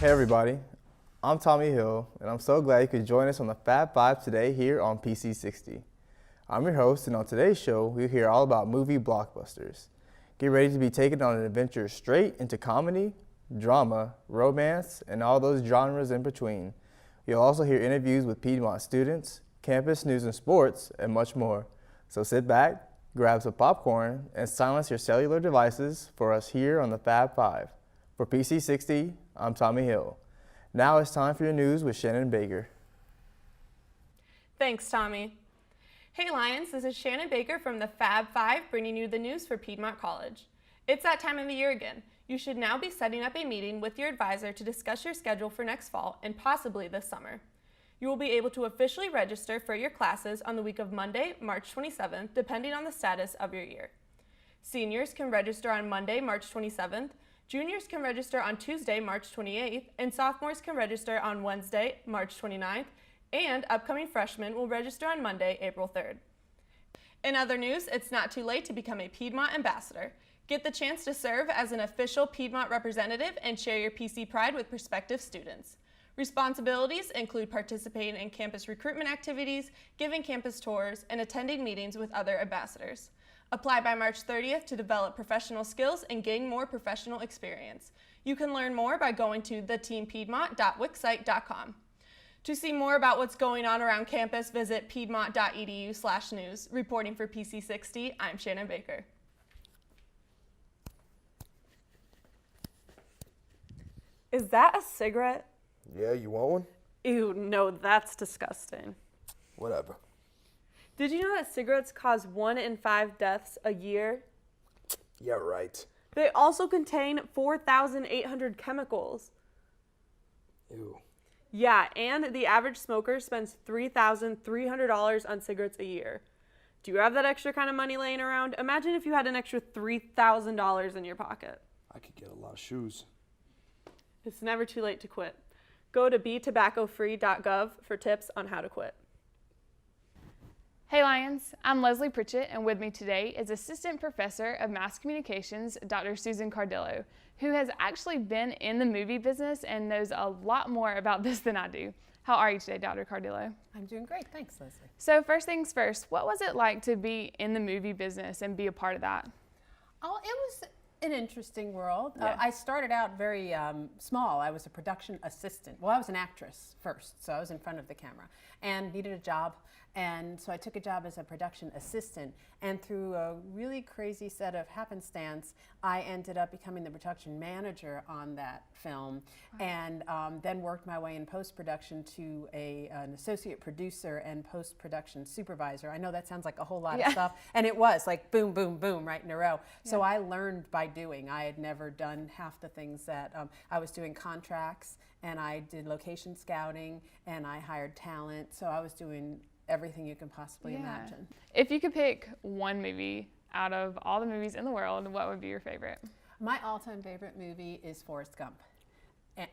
Hey everybody, I'm Tommy Hill, and I'm so glad you could join us on the Fab Five today here on PC60. I'm your host, and on today's show, we'll hear all about movie blockbusters. Get ready to be taken on an adventure straight into comedy, drama, romance, and all those genres in between. You'll also hear interviews with Piedmont students, campus news and sports, and much more. So sit back, grab some popcorn, and silence your cellular devices for us here on the Fab Five. For PC60, I'm Tommy Hill. Now it's time for your news with Shannon Baker. Thanks, Tommy. Hey Lions, this is Shannon Baker from the Fab Five bringing you the news for Piedmont College. It's that time of the year again. You should now be setting up a meeting with your advisor to discuss your schedule for next fall and possibly this summer. You will be able to officially register for your classes on the week of Monday, March 27th, depending on the status of your year. Seniors can register on Monday, March 27th, juniors can register on Tuesday, March 28th, and sophomores can register on Wednesday, March 29th, and upcoming freshmen will register on Monday, April 3rd. In other news, it's not too late to become a Piedmont ambassador. Get the chance to serve as an official Piedmont representative and share your PC pride with prospective students. Responsibilities include participating in campus recruitment activities, giving campus tours, and attending meetings with other ambassadors. Apply by March 30th to develop professional skills and gain more professional experience. You can learn more by going to theteampiedmont.wixsite.com. To see more about what's going on around campus, visit piedmont.edu/news. Reporting for PC60, I'm Shannon Baker. Is that a cigarette? Yeah, you want one? Ew, no, that's disgusting. Whatever. Did you know that cigarettes cause 1 in 5 deaths a year? Yeah, right. They also contain 4,800 chemicals. Ew. Yeah, and the average smoker spends $3,300 on cigarettes a year. Do you have that extra kind of money laying around? Imagine if you had an extra $3,000 in your pocket. I could get a lot of shoes. It's never too late to quit. Go to betobaccofree.gov for tips on how to quit. Hey Lions, I'm Leslie Pritchett, and with me today is Assistant Professor of Mass Communications, Dr. Susan Cardillo, who has actually been in the movie business and knows a lot more about this than I do. How are you today, Dr. Cardillo? I'm doing great, thanks, Leslie. So first things first, what was it like to be in the movie business and be a part of that? Oh, it was an interesting world. Yeah. I started out very small. I was a production assistant. Well, I was an actress first, so I was in front of the camera and needed a job. And so I took a job as a production assistant, and through a really crazy set of happenstance, I ended up becoming the production manager on that film, and then worked my way in post-production to an associate producer and post-production supervisor. I know that sounds like a whole lot of stuff, and it was like boom, boom, boom, right in a row. So I learned by doing. I had never done half the things that I was doing contracts, and I did location scouting, and I hired talent, so I was doing everything you can possibly imagine. If you could pick one movie out of all the movies in the world, what would be your favorite? My all-time favorite movie is Forrest Gump. And,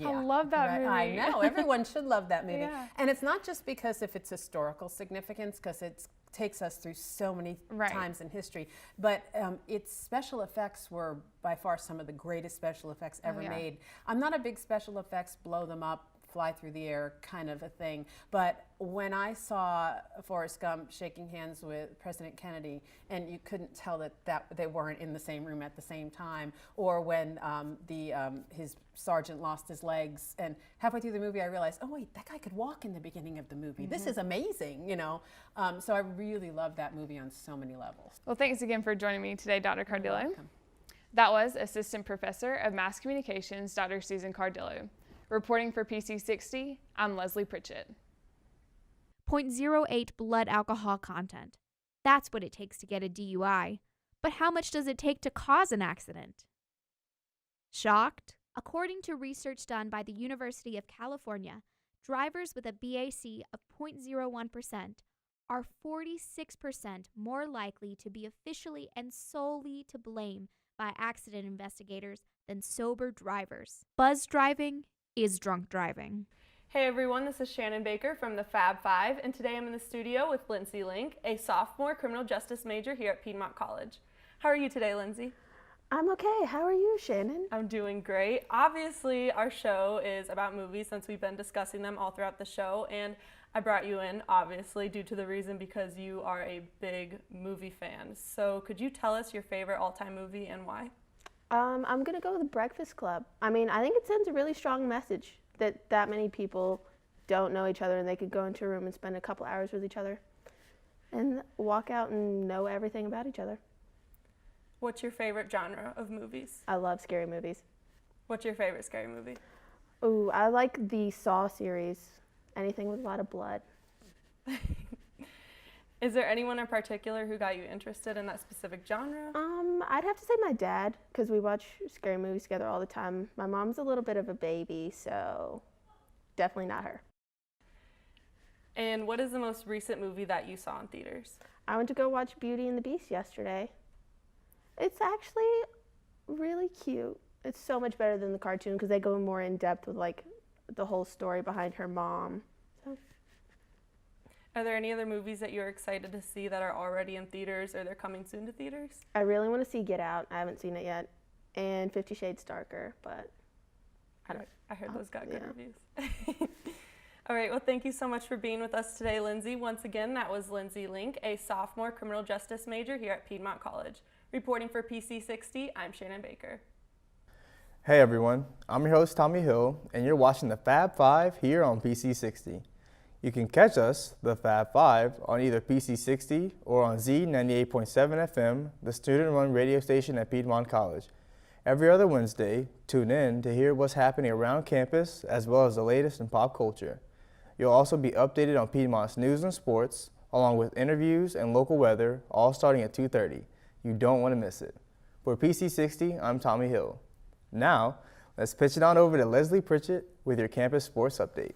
I love that movie. I know, everyone should love that movie. Yeah. And it's not just because of its historical significance, because it takes us through so many times in history, but its special effects were by far some of the greatest special effects ever made. I'm not a big special effects, blow them up, fly through the air kind of a thing. But when I saw Forrest Gump shaking hands with President Kennedy, and you couldn't tell that they weren't in the same room at the same time, or when his sergeant lost his legs, and halfway through the movie I realized, oh wait, that guy could walk in the beginning of the movie. This is amazing, you know. So I really love that movie on so many levels. Well, thanks again for joining me today, Dr. Cardillo. That was Assistant Professor of Mass Communications, Dr. Susan Cardillo. Reporting for PC60, I'm Leslie Pritchett. 0.08 blood alcohol content. That's what it takes to get a DUI. But how much does it take to cause an accident? Shocked? According to research done by the University of California, drivers with a BAC of 0.01% are 46% more likely to be officially and solely to blame by accident investigators than sober drivers. Buzz driving is drunk driving. Hey everyone, this is Shannon Baker from the Fab Five, and today I'm in the studio with Lindsay Link, a sophomore criminal justice major here at Piedmont College. How are you today, Lindsay? I'm okay. How are you, Shannon? I'm doing great. Obviously, our show is about movies since we've been discussing them all throughout the show, and I brought you in, obviously, due to the reason because you are a big movie fan. So could you tell us your favorite all-time movie and why? I'm gonna go with The Breakfast Club. I mean, I think it sends a really strong message that many people don't know each other and they could go into a room and spend a couple hours with each other and walk out and know everything about each other. What's your favorite genre of movies? I love scary movies. What's your favorite scary movie? Ooh, I like the Saw series. Anything with a lot of blood. Is there anyone in particular who got you interested in that specific genre? I'd have to say my dad, because we watch scary movies together all the time. My mom's a little bit of a baby, so definitely not her. And what is the most recent movie that you saw in theaters? I went to go watch Beauty and the Beast yesterday. It's actually really cute. It's so much better than the cartoon because they go more in depth with like the whole story behind her mom. So. Are there any other movies that you're excited to see that are already in theaters or they're coming soon to theaters? I really want to see Get Out. I haven't seen it yet. And 50 Shades Darker, but I heard those got good reviews. All right, well, thank you so much for being with us today, Lindsay. Once again, that was Lindsay Link, a sophomore criminal justice major here at Piedmont College. Reporting for PC60, I'm Shannon Baker. Hey everyone, I'm your host Tommy Hill, and you're watching the Fab Five here on PC60. You can catch us, the Fab Five, on either PC60 or on Z98.7 FM, the student-run radio station at Piedmont College. Every other Wednesday, tune in to hear what's happening around campus as well as the latest in pop culture. You'll also be updated on Piedmont's news and sports, along with interviews and local weather, all starting at 2:30. You don't want to miss it. For PC60, I'm Tommy Hill. Now, let's pitch it on over to Leslie Pritchett with your campus sports update.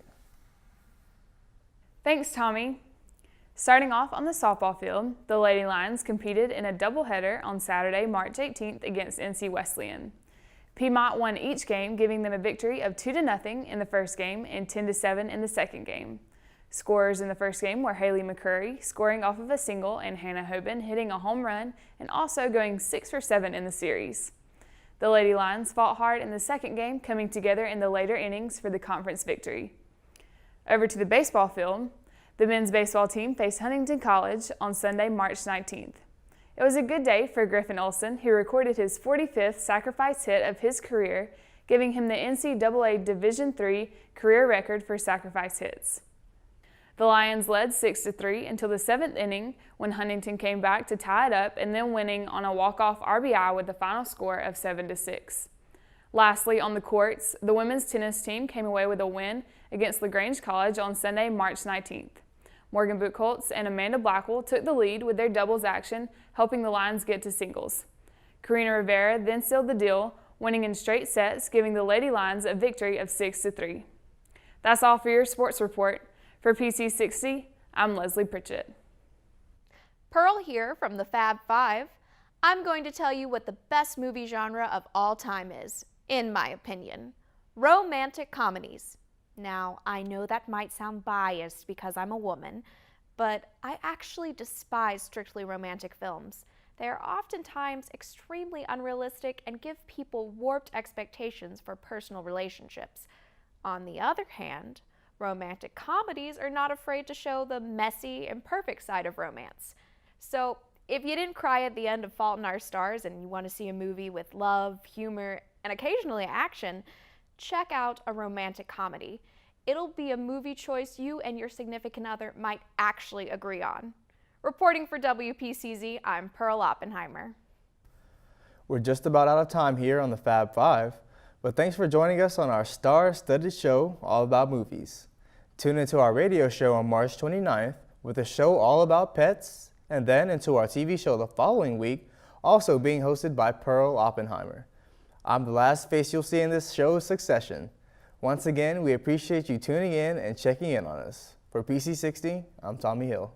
Thanks, Tommy. Starting off on the softball field, the Lady Lions competed in a doubleheader on Saturday, March 18th against NC Wesleyan. Piedmont won each game, giving them a victory of 2-0 in the first game and 10-7 in the second game. Scorers in the first game were Haley McCurry, scoring off of a single, and Hannah Hoban hitting a home run and also going 6 for 7 in the series. The Lady Lions fought hard in the second game, coming together in the later innings for the conference victory. Over to the baseball field, the men's baseball team faced Huntington College on Sunday, March 19th. It was a good day for Griffin Olson, who recorded his 45th sacrifice hit of his career, giving him the NCAA Division III career record for sacrifice hits. The Lions led 6-3 until the 7th inning when Huntington came back to tie it up and then winning on a walk-off RBI with the final score of 7-6. Lastly, on the courts, the women's tennis team came away with a win against LaGrange College on Sunday, March 19th. Morgan Buchholz and Amanda Blackwell took the lead with their doubles action, helping the Lions get to singles. Karina Rivera then sealed the deal, winning in straight sets, giving the Lady Lions a victory of 6-3. That's all for your sports report. For PC60, I'm Leslie Pritchett. Pearl here from the Fab Five. I'm going to tell you what the best movie genre of all time is, in my opinion. Romantic comedies. Now, I know that might sound biased because I'm a woman, but I actually despise strictly romantic films. They are oftentimes extremely unrealistic and give people warped expectations for personal relationships. On the other hand, romantic comedies are not afraid to show the messy, imperfect side of romance. So, if you didn't cry at the end of Fault in Our Stars and you want to see a movie with love, humor, and occasionally action, check out a romantic comedy. It'll be a movie choice you and your significant other might actually agree on. Reporting for WPCZ, I'm Pearl Oppenheimer. We're just about out of time here on the Fab Five, but thanks for joining us on our star-studded show all about movies. Tune into our radio show on March 29th with a show all about pets, and then into our TV show the following week, also being hosted by Pearl Oppenheimer. I'm the last face you'll see in this show's succession. Once again, we appreciate you tuning in and checking in on us. For PC60, I'm Tommy Hill.